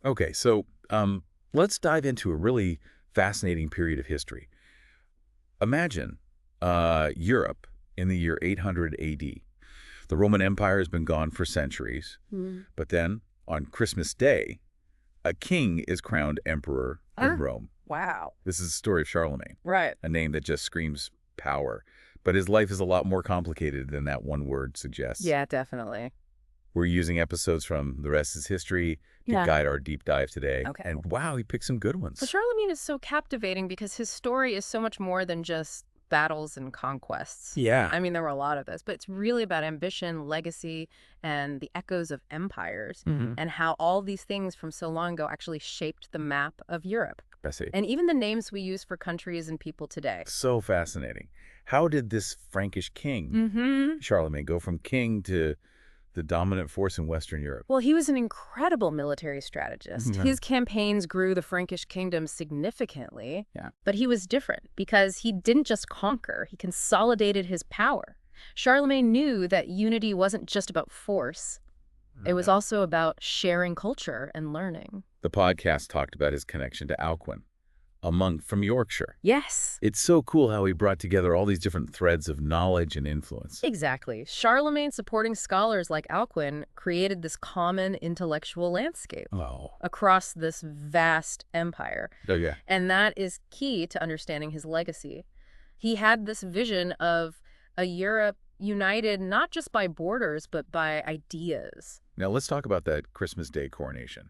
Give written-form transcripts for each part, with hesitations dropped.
Okay, so let's dive into a really fascinating period of history. Imagine Europe in the year 800 AD. The Roman Empire has been gone for centuries, Hmm. but then on Christmas Day, a king is crowned emperor in Ah, Rome. wow. This is the story of Charlemagne, Right. a name that just screams power. But his life is a lot more complicated than that one word suggests. Yeah, definitely. We're using episodes from The Rest is History to Yeah. guide our deep dive today. Okay. And wow, he picked some good Well, ones. Charlemagne is so captivating because his story is so much more than just battles and conquests. Yeah. I mean, there were a lot of this, but it's really about ambition, legacy, and the echoes of empires, Mm-hmm. and how all these things from so long ago actually shaped the map of Europe. I see. And even the names we use for countries and people today. So fascinating. How did this Frankish king, Mm-hmm. Charlemagne, go from king to the dominant force in Western Europe? Well, he was an incredible military strategist. Mhm. His campaigns grew the Frankish kingdom significantly, Yeah. but he was different because he didn't just conquer, he consolidated his power. Charlemagne knew that unity wasn't just about force, it was Yeah. also about sharing culture and learning. The podcast talked about his connection to Alcuin, a monk from Yorkshire. Yes, It's so cool how he brought together all these different threads of knowledge and influence. exactly. Charlemagne supporting scholars like Alcuin created this common intellectual landscape Oh. across this vast empire. Oh, yeah. And that is key to understanding his legacy. He had this vision of a Europe united not just by borders, but by ideas. Now let's talk about that Christmas Day coronation.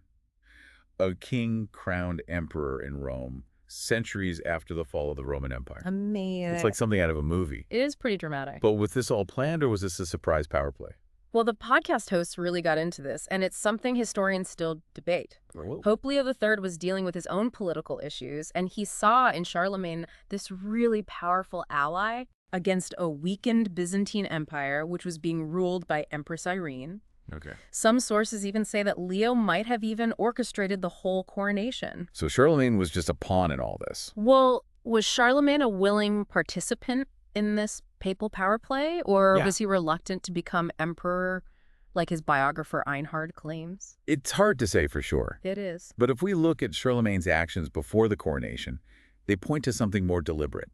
A king crowned emperor in Rome centuries after the fall of the Roman Empire. Amazing. It's like something out of a movie. It is pretty dramatic. But was this all planned or was this a surprise power play? Well, the podcast hosts really got into this, and it's something historians still debate. Whoa. Pope Leo III was dealing with his own political issues, and he saw in Charlemagne this really powerful ally against a weakened Byzantine Empire, which was being ruled by Empress Irene. Okay. Some sources even say that Leo might have even orchestrated the whole coronation. So Charlemagne was just a pawn in all this. Well, was Charlemagne a willing participant in this papal power play, or Yeah. was he reluctant to become emperor like his biographer Einhard claims? It's hard to say for sure. It is. But if we look at Charlemagne's actions before the coronation, they point to something more deliberate.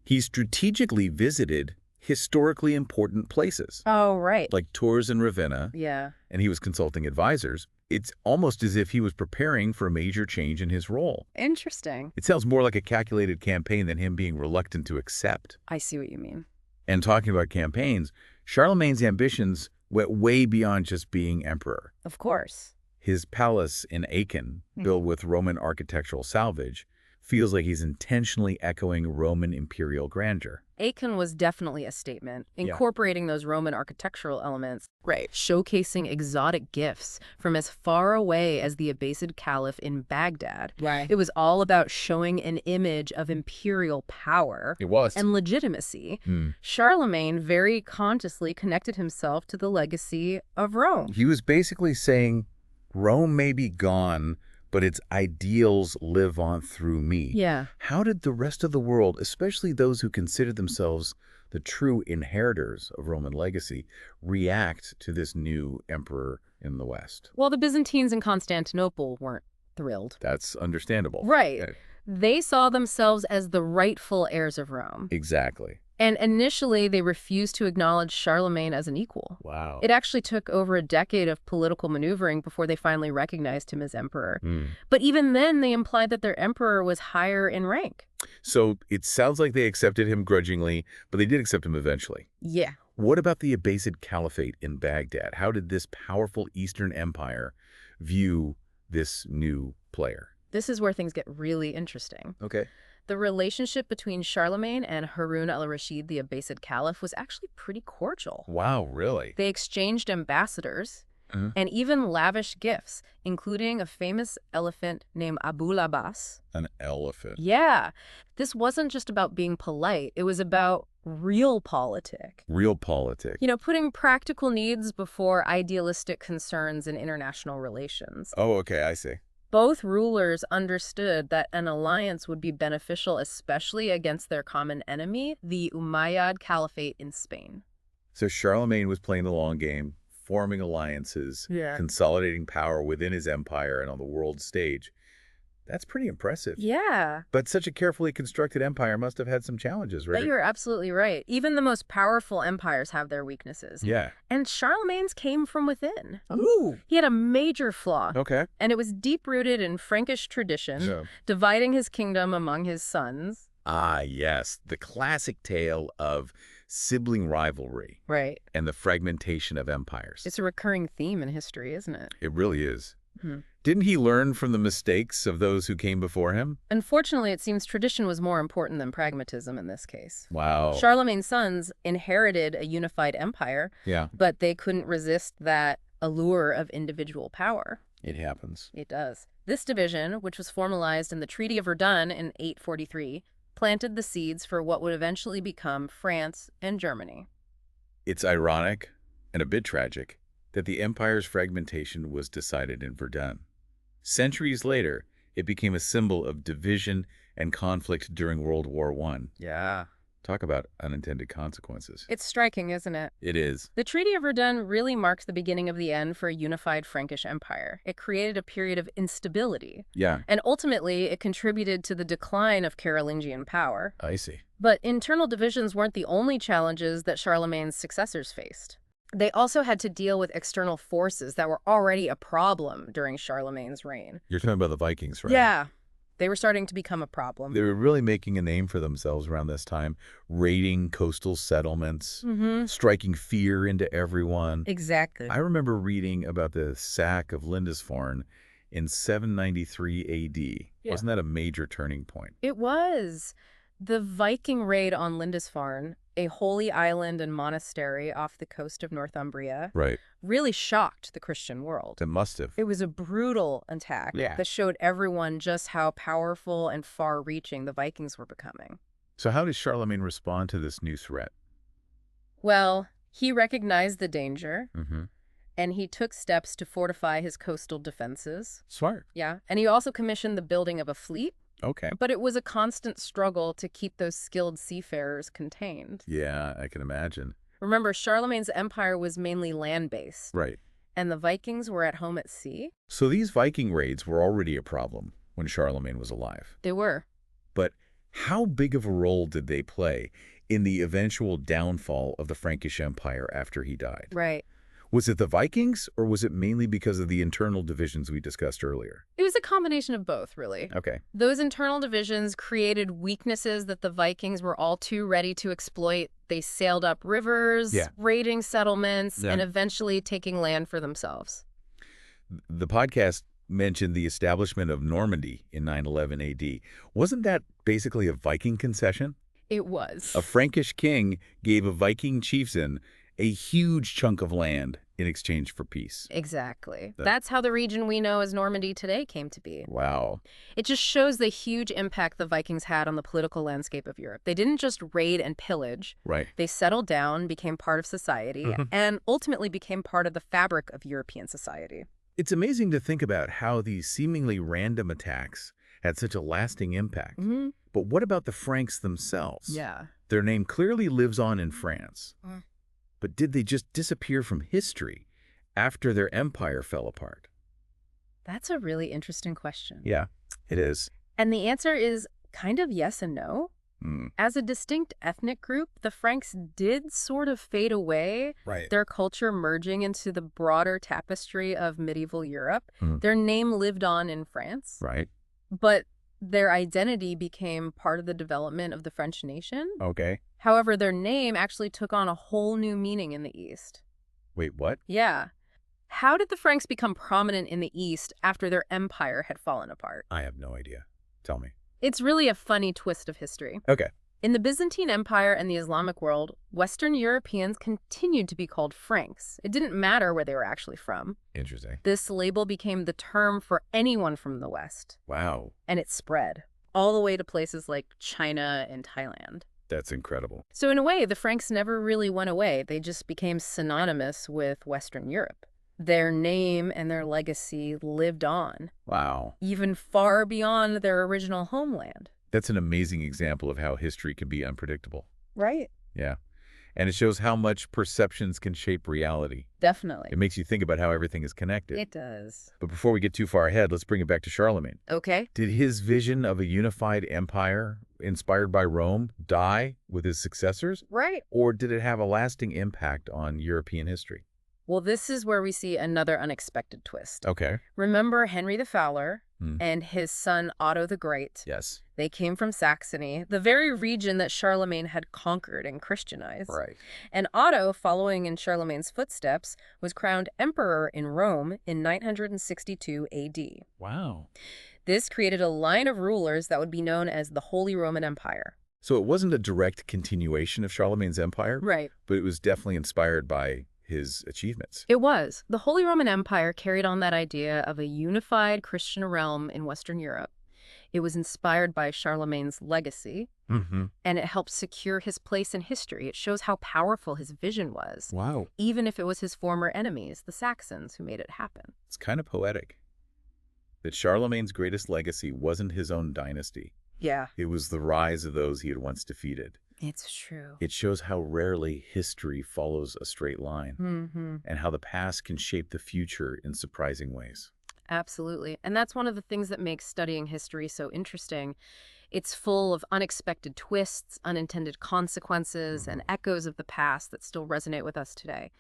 He strategically visited historically important places, Oh, right. like tours in Ravenna, Yeah. and he was consulting advisors. It's almost as if he was preparing for a major change in his role. Interesting. It sounds more like a calculated campaign than him being reluctant to accept. I see what you mean. And talking about campaigns, Charlemagne's ambitions went way beyond just being emperor. Of course. His palace in Aachen, built with Roman architectural salvage, feels like he's intentionally echoing Roman imperial grandeur. Aachen was definitely a statement, Yeah. incorporating those Roman architectural elements, right? Showcasing exotic gifts from as far away as the Abbasid Caliph in Baghdad. Right. It was all about showing an image of imperial power It was. and legitimacy. Hmm. Charlemagne very consciously connected himself to the legacy of Rome. He was basically saying, Rome may be gone, but its ideals live on through me. Yeah. How did the rest of the world, especially those who considered themselves the true inheritors of Roman legacy, react to this new emperor in the West? Well, the Byzantines in Constantinople weren't thrilled. That's understandable. Right. Yeah, They saw themselves as the rightful heirs of Rome. exactly. And initially, they refused to acknowledge Charlemagne as an equal. Wow. It actually took over a decade of political maneuvering before they finally recognized him as emperor. But even then, they implied that their emperor was higher in rank. So it sounds like they accepted him grudgingly, but they did accept him eventually. Yeah. What about the Abbasid Caliphate in Baghdad? How did this powerful Eastern Empire view this new player? This is where things get really interesting. Okay. The relationship between Charlemagne and Harun al-Rashid, the Abbasid Caliph, was actually pretty cordial. Wow, really? They exchanged ambassadors and even lavish gifts, including a famous elephant named Abul Abbas. An elephant. Yeah, this wasn't just about being polite. It was about real politic. Real politics. You know, putting practical needs before idealistic concerns in international relations. Oh, okay, I see. Both rulers understood that an alliance would be beneficial, especially against their common enemy, the Umayyad Caliphate in Spain. So Charlemagne was playing the long game, forming alliances, Yeah. consolidating power within his empire and on the world stage. That's pretty impressive. Yeah. But such a carefully constructed empire must have had some challenges, But right? you're absolutely right. Even the most powerful empires have their weaknesses. Yeah. And Charlemagne's came from within. Ooh. He had a major flaw, Okay. and it was deep-rooted in Frankish tradition, Yeah. dividing his kingdom among his sons. Ah, yes. The classic tale of sibling rivalry Right. and the fragmentation of empires. It's a recurring theme in history, isn't it? It really is. Hmm. Didn't he learn from the mistakes of those who came before him? Unfortunately, it seems tradition was more important than pragmatism in this case. Wow. Charlemagne's sons inherited a unified empire, Yeah, but they couldn't resist that allure of individual power. it happens. It does. This division, which was formalized in the Treaty of Verdun in 843, planted the seeds for what would eventually become France and Germany. It's ironic and a bit tragic that the empire's fragmentation was decided in Verdun. Centuries later, it became a symbol of division and conflict during World War I. Yeah. Talk about unintended consequences. It's striking, isn't it? It is. The Treaty of Verdun really marked the beginning of the end for a unified Frankish empire. It created a period of instability, Yeah, and ultimately it contributed to the decline of Carolingian power. I see. But internal divisions weren't the only challenges that Charlemagne's successors faced. They also had to deal with external forces that were already a problem during Charlemagne's reign. You're talking about the Vikings, right? Yeah, they were starting to become a problem. They were really making a name for themselves around this time, raiding coastal settlements, striking fear into everyone. Exactly. I remember reading about the sack of Lindisfarne in 793 AD. Yeah. Wasn't that a major turning point? It was. The Viking raid on Lindisfarne, a holy island and monastery off the coast of Northumbria, Right. really shocked the Christian world. It must have. It was a brutal attack Yeah. that showed everyone just how powerful and far-reaching the Vikings were becoming. So how does Charlemagne respond to this new threat? Well, he recognized the danger, Mm-hmm. and he took steps to fortify his coastal defenses. Smart. Yeah, and he also commissioned the building of a fleet, Okay. but it was a constant struggle to keep those skilled seafarers contained. Yeah, I can imagine. Remember, Charlemagne's empire was mainly land-based, Right. and the Vikings were at home at sea. So these Viking raids were already a problem when Charlemagne was alive. They were. But how big of a role did they play in the eventual downfall of the Frankish Empire after he died? Right. Was it the Vikings, or was it mainly because of the internal divisions we discussed earlier? It was a combination of both, really. Okay. Those internal divisions created weaknesses that the Vikings were all too ready to exploit. They sailed up rivers, Yeah. raiding settlements, Yeah. and eventually taking land for themselves. The podcast mentioned the establishment of Normandy in 911 AD. Wasn't that basically a Viking concession? It was. A Frankish king gave a Viking chieftain a huge chunk of land in exchange for peace. Exactly. That- That's how the region we know as Normandy today came to be. Wow. It just shows the huge impact the Vikings had on the political landscape of Europe. They didn't just raid and pillage. Right. They settled down, became part of society, Mhm. and ultimately became part of the fabric of European society. It's amazing to think about how these seemingly random attacks had such a lasting impact. Mm-hmm. But what about the Franks themselves? Yeah. Their name clearly lives on in France. Mm. But did they just disappear from history after their empire fell apart? That's a really interesting question. Yeah, it is. And the answer is kind of yes and no. Mm. As a distinct ethnic group, the Franks did sort of fade away, Right. their culture merging into the broader tapestry of medieval Europe. Mm. Their name lived on in France, Right. but their identity became part of the development of the French nation. Okay. However, their name actually took on a whole new meaning in the East. Wait, what? Yeah. How did the Franks become prominent in the East after their empire had fallen apart? I have no idea. Tell me. It's really a funny twist of history. Okay. In the Byzantine Empire and the Islamic world, Western Europeans continued to be called Franks. It didn't matter where they were actually from. Interesting. This label became the term for anyone from the West, Wow. and it spread all the way to places like China and Thailand. That's incredible. So in a way, the Franks never really went away. They just became synonymous with Western Europe. Their name and their legacy lived on, Wow. even far beyond their original homeland. That's an amazing example of how history can be unpredictable. Right. Yeah. And it shows how much perceptions can shape reality. Definitely. It makes you think about how everything is connected. It does. But before we get too far ahead, let's bring it back to Charlemagne. Okay. Did his vision of a unified empire, inspired by Rome, die with his successors? Right. Or did it have a lasting impact on European history? Well, this is where we see another unexpected twist. Okay. Remember Henry the Fowler Hmm. and his son Otto the Great? Yes. They came from Saxony, the very region that Charlemagne had conquered and Christianized. Right. And Otto, following in Charlemagne's footsteps, was crowned emperor in Rome in 962 AD. Wow. This created a line of rulers that would be known as the Holy Roman Empire. So it wasn't a direct continuation of Charlemagne's empire, Right. but it was definitely inspired by his achievements. It was. The Holy Roman Empire carried on that idea of a unified Christian realm in Western Europe. It was inspired by Charlemagne's legacy, Mm-hmm. and it helped secure his place in history. It shows how powerful his vision was, Wow. even if it was his former enemies, the Saxons, who made it happen. It's kind of poetic that Charlemagne's greatest legacy wasn't his own dynasty. Yeah, It was the rise of those he had once defeated. it's true. It shows how rarely history follows a straight line Mm-hmm. and how the past can shape the future in surprising ways. Absolutely. And that's one of the things that makes studying history so interesting. It's full of unexpected twists, unintended consequences, and echoes of the past that still resonate with us today.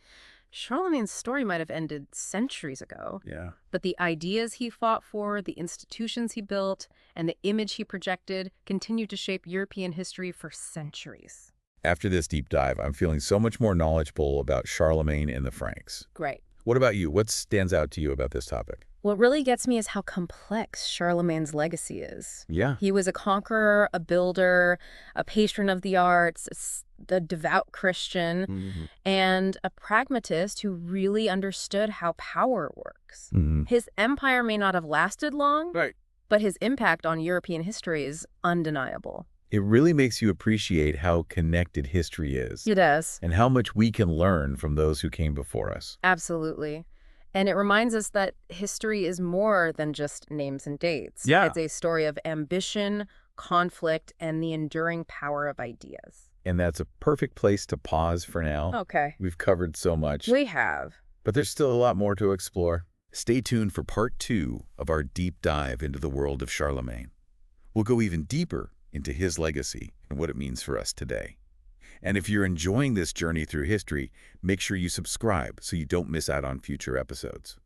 Charlemagne's story might have ended centuries ago, Yeah. but the ideas he fought for, the institutions he built, and the image he projected continue to shape European history for centuries. After this deep dive, I'm feeling so much more knowledgeable about Charlemagne and the Franks. Great. What about you? What stands out to you about this topic? What really gets me is how complex Charlemagne's legacy is. Yeah. He was a conqueror, a builder, a patron of the arts, the devout Christian, Mm-hmm. and a pragmatist who really understood how power works. Mm-hmm. His empire may not have lasted long, Right. but his impact on European history is undeniable. It really makes you appreciate how connected history is It does. and how much we can learn from those who came before us. Absolutely. And it reminds us that history is more than just names and dates. Yeah. It's a story of ambition, conflict, and the enduring power of ideas. And that's a perfect place to pause for now. Okay. We've covered so much, We have. but there's still a lot more to explore. Stay tuned for part 2 of our deep dive into the world of Charlemagne. We'll go even deeper into his legacy and what it means for us today. And if you're enjoying this journey through history, make sure you subscribe so you don't miss out on future episodes.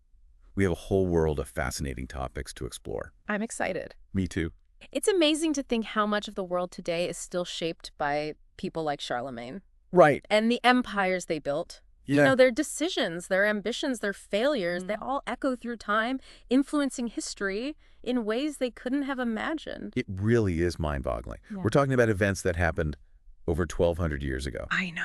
We have a whole world of fascinating topics to explore. I'm excited. Me too. It's amazing to think how much of the world today is still shaped by people like Charlemagne Right. and the empires they built. Yeah. You know, their decisions, their ambitions, their failures, they all echo through time, influencing history in ways they couldn't have imagined. It really is mind-boggling. Yeah. We're talking about events that happened over 1,200 years ago, I know.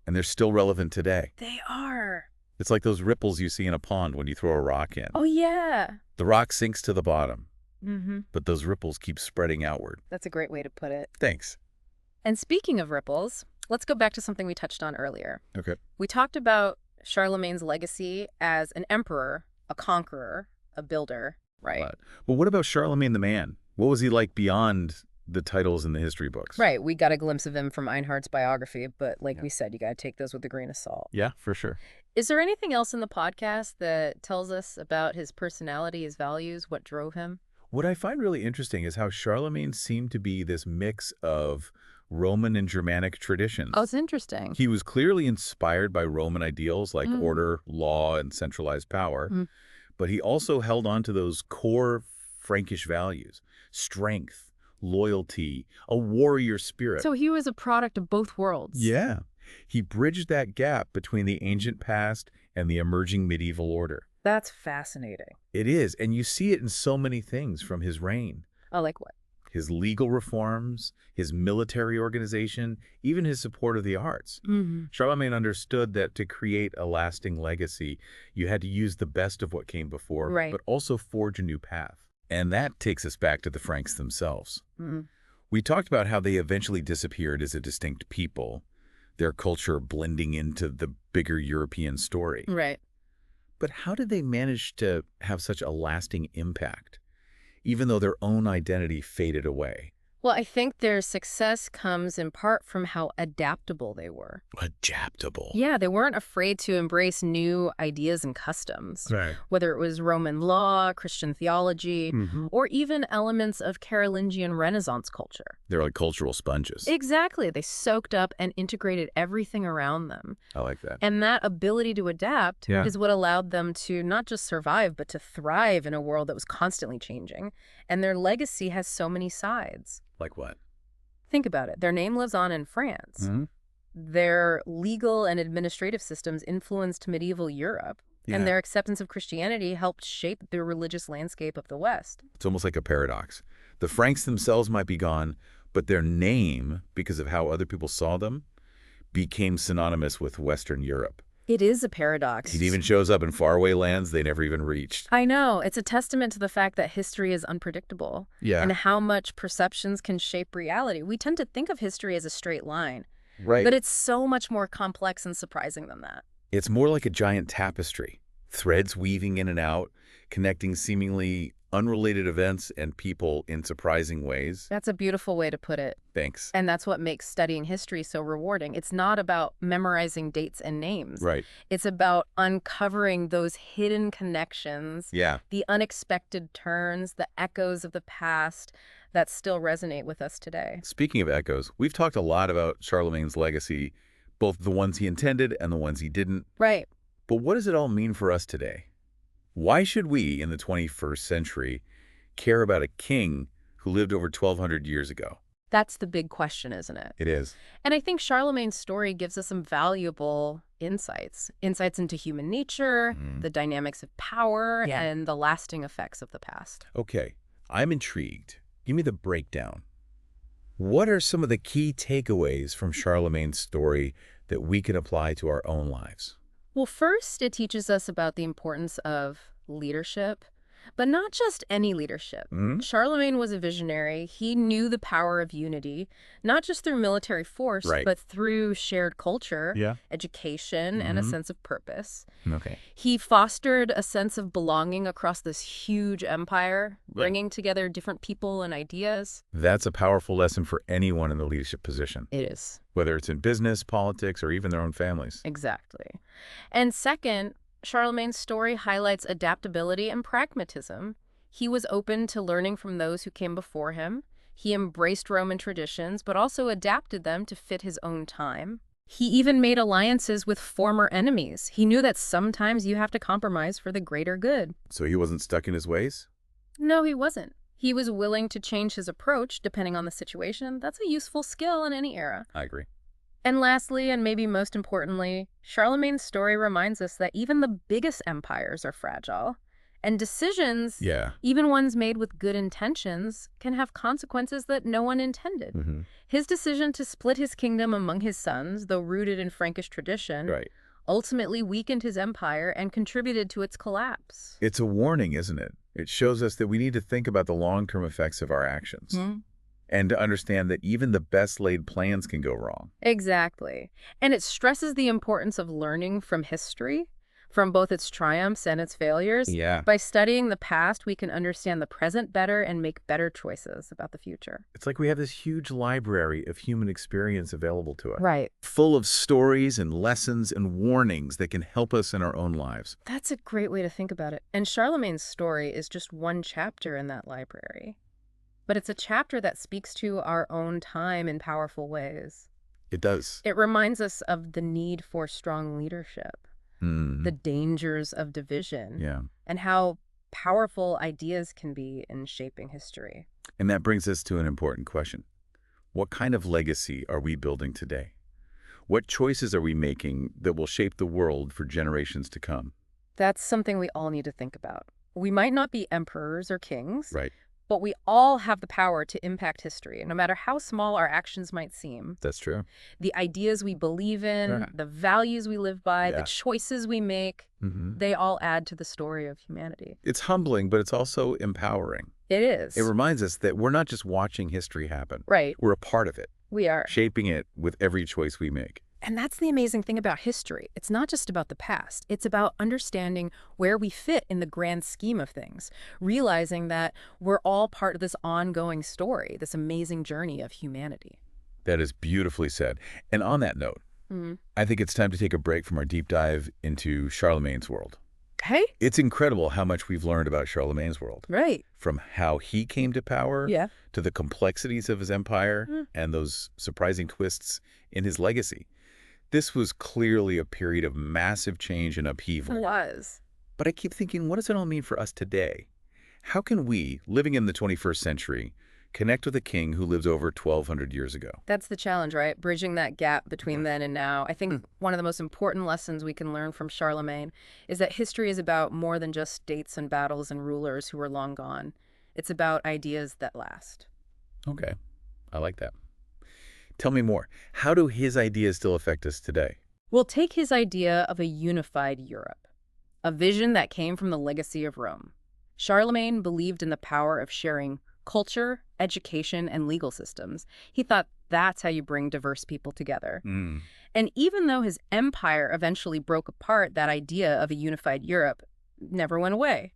and they're still relevant today. They are. It's like those ripples you see in a pond when you throw a rock in. Oh, yeah. The rock sinks to the bottom, Mm-hmm. but those ripples keep spreading outward. That's a great way to put it. Thanks. And speaking of ripples, let's go back to something we touched on earlier. Okay. We talked about Charlemagne's legacy as an emperor, a conqueror, a builder, right? But what about Charlemagne the man? What was he like beyond the titles in the history books? Right. We got a glimpse of him from Einhardt's biography, but like Yeah. we said, you got to take those with a grain of salt. Yeah, for sure. Is there anything else in the podcast that tells us about his personality, his values, what drove him? What I find really interesting is how Charlemagne seemed to be this mix of Roman and Germanic traditions. Oh, it's interesting. He was clearly inspired by Roman ideals like order, law, and centralized power, Mm. but he also held on to those core Frankish values: strength, loyalty, a warrior spirit. So he was a product of both worlds. Yeah. He bridged that gap between the ancient past and the emerging medieval order. That's fascinating. It is, and you see it in so many things from his reign. Oh, like what? His legal reforms, his military organization, even his support of the arts. Mm-hmm. Charlemagne understood that to create a lasting legacy, you had to use the best of what came before, Right. but also forge a new path. And that takes us back to the Franks themselves. Mm-hmm. We talked about how they eventually disappeared as a distinct people, their culture blending into the bigger European story. Right. But how did they manage to have such a lasting impact, even though their own identity faded away? Well, I think their success comes in part from how adaptable they were. Adaptable. Yeah, they weren't afraid to embrace new ideas and customs, Right. whether it was Roman law, Christian theology, Mm-hmm. or even elements of Carolingian Renaissance culture. They're like cultural sponges. Exactly. They soaked up and integrated everything around them. I like that. And that ability to adapt Yeah. is what allowed them to not just survive, but to thrive in a world that was constantly changing. And their legacy has so many sides. Like what? Think about it. Their name lives on in France. Mm-hmm. Their legal and administrative systems influenced medieval Europe, Yeah. and their acceptance of Christianity helped shape the religious landscape of the West. It's almost like a paradox. The Franks themselves might be gone, but their name, because of how other people saw them, became synonymous with Western Europe. It is a paradox. It even shows up in faraway lands they never even reached. I know. It's a testament to the fact that history is unpredictable Yeah. and how much perceptions can shape reality. We tend to think of history as a straight line, Right. but it's so much more complex and surprising than that. It's more like a giant tapestry, threads weaving in and out, connecting seemingly unrelated events and people in surprising ways. That's a beautiful way to put it. Thanks. And that's what makes studying history so rewarding. It's not about memorizing dates and names. Right. It's about uncovering those hidden connections, Yeah. the unexpected turns, the echoes of the past that still resonate with us today. Speaking of echoes, we've talked a lot about Charlemagne's legacy, both the ones he intended and the ones he didn't. Right. But what does it all mean for us today? Why should we, in the 21st century, care about a king who lived over 1,200 years ago? That's the big question, isn't it? It is. And I think Charlemagne's story gives us some valuable insights into human nature, the dynamics of power, Yeah. and the lasting effects of the past. Okay, I'm intrigued. Give me the breakdown. What are some of the key takeaways from Charlemagne's story that we can apply to our own lives? Well, first, it teaches us about the importance of leadership, but not just any leadership. Hmm? Charlemagne was a visionary. He knew the power of unity, not just through military force, Right. but through shared culture, Yeah. education, and a sense of purpose. Okay. He fostered a sense of belonging across this huge empire, Right. bringing together different people and ideas. That's a powerful lesson for anyone in the leadership position, It is. whether it's in business, politics, or even their own families. Exactly. And second, Charlemagne's story highlights adaptability and pragmatism. He was open to learning from those who came before him. He embraced Roman traditions, but also adapted them to fit his own time. He even made alliances with former enemies. He knew that sometimes you have to compromise for the greater good. So he wasn't stuck in his ways? No, he wasn't. He was willing to change his approach depending on the situation. That's a useful skill in any era. I agree. And lastly, and maybe most importantly, Charlemagne's story reminds us that even the biggest empires are fragile. And decisions, Yeah. even ones made with good intentions, can have consequences that no one intended. Mm-hmm. His decision to split his kingdom among his sons, though rooted in Frankish tradition, Right. ultimately weakened his empire and contributed to its collapse. It's a warning, isn't it? It shows us that we need to think about the long-term effects of our actions. And to understand that even the best laid plans can go wrong. Exactly. And it stresses the importance of learning from history, from both its triumphs and its failures. Yeah. By studying the past, we can understand the present better and make better choices about the future. It's like we have this huge library of human experience available to us. Right. Full of stories and lessons and warnings that can help us in our own lives. That's a great way to think about it. And Charlemagne's story is just one chapter in that library. But it's a chapter that speaks to our own time in powerful ways. It does. It reminds us of the need for strong leadership, the dangers of division, Yeah. and how powerful ideas can be in shaping history. And that brings us to an important question. What kind of legacy are we building today? What choices are we making that will shape the world for generations to come? That's something we all need to think about. We might not be emperors or kings, Right. but we all have the power to impact history, no matter how small our actions might seem. That's true. The ideas we believe in, Yeah. the values we live by, Yeah. the choices we make, they all add to the story of humanity. It's humbling, but it's also empowering. It is. It reminds us that we're not just watching history happen. Right. We're a part of it, We are. shaping it with every choice we make. And that's the amazing thing about history. It's not just about the past. It's about understanding where we fit in the grand scheme of things, realizing that we're all part of this ongoing story, this amazing journey of humanity. That is beautifully said. And on that note, Mm. I think it's time to take a break from our deep dive into Charlemagne's world. Okay? It's incredible how much we've learned about Charlemagne's world, Right. from how he came to power Yeah. to the complexities of his empire and those surprising twists in his legacy. This was clearly a period of massive change and upheaval. It was. But I keep thinking, what does it all mean for us today? How can we, living in the 21st century, connect with a king who lives over 1,200 years ago? That's the challenge, right? Bridging that gap between then and now. I think one of the most important lessons we can learn from Charlemagne is that history is about more than just dates and battles and rulers who are long gone. It's about ideas that last. Okay, I like that. Tell me more. How do his ideas still affect us today? We'll take his idea of a unified Europe, a vision that came from the legacy of Rome. Charlemagne believed in the power of sharing culture, education, and legal systems. He thought that's how you bring diverse people together. Mm. And even though his empire eventually broke apart, that idea of a unified Europe never went away.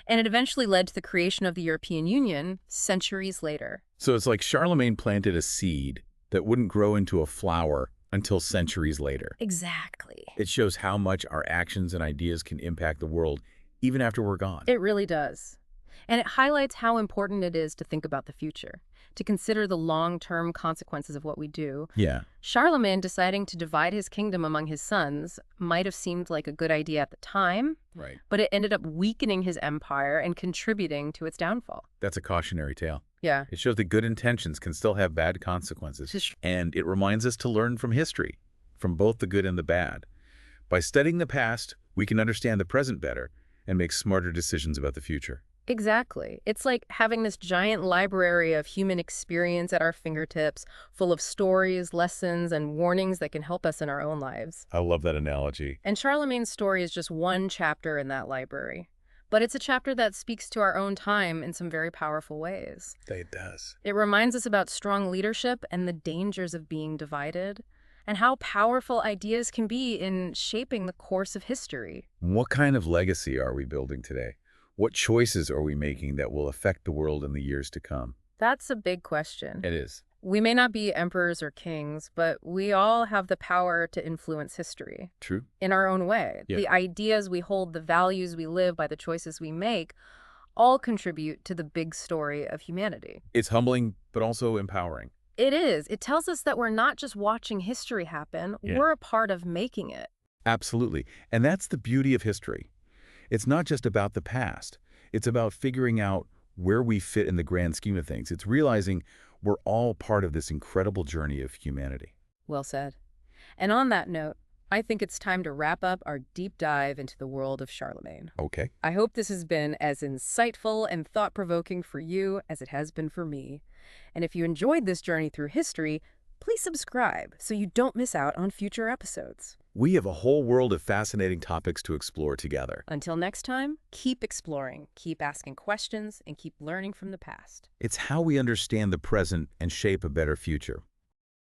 And it eventually led to the creation of the European Union centuries later. So it's like Charlemagne planted a seed that wouldn't grow into a flower until centuries later. Exactly. It shows how much our actions and ideas can impact the world even after we're gone. It really does. And it highlights how important it is to think about the future, to consider the long-term consequences of what we do. Yeah. Charlemagne deciding to divide his kingdom among his sons might have seemed like a good idea at the time, Right. but it ended up weakening his empire and contributing to its downfall. That's a cautionary tale. Yeah. It shows that good intentions can still have bad consequences. Just- And it reminds us to learn from history, from both the good and the bad. By studying the past, we can understand the present better and make smarter decisions about the future. Exactly. It's like having this giant library of human experience at our fingertips, full of stories, lessons, and warnings that can help us in our own lives. I love that analogy. And Charlemagne's story is just one chapter in that library. But it's a chapter that speaks to our own time in some very powerful ways. It does. It reminds us about strong leadership and the dangers of being divided, and how powerful ideas can be in shaping the course of history. What kind of legacy are we building today? What choices are we making that will affect the world in the years to come? That's a big question. It is. We may not be emperors or kings, but we all have the power to influence history True. in our own way. Yeah. The ideas we hold, the values we live by, the choices we make, all contribute to the big story of humanity. It's humbling, but also empowering. It is. It tells us that we're not just watching history happen, Yeah. we're a part of making it. Absolutely. And that's the beauty of history. It's not just about the past. It's about figuring out where we fit in the grand scheme of things. It's realizing we're all part of this incredible journey of humanity. Well said. And on that note, I think it's time to wrap up our deep dive into the world of Charlemagne. Okay. I hope this has been as insightful and thought-provoking for you as it has been for me. And if you enjoyed this journey through history, please subscribe so you don't miss out on future episodes. We have a whole world of fascinating topics to explore together. Until next time, keep exploring, keep asking questions, and keep learning from the past. It's how we understand the present and shape a better future.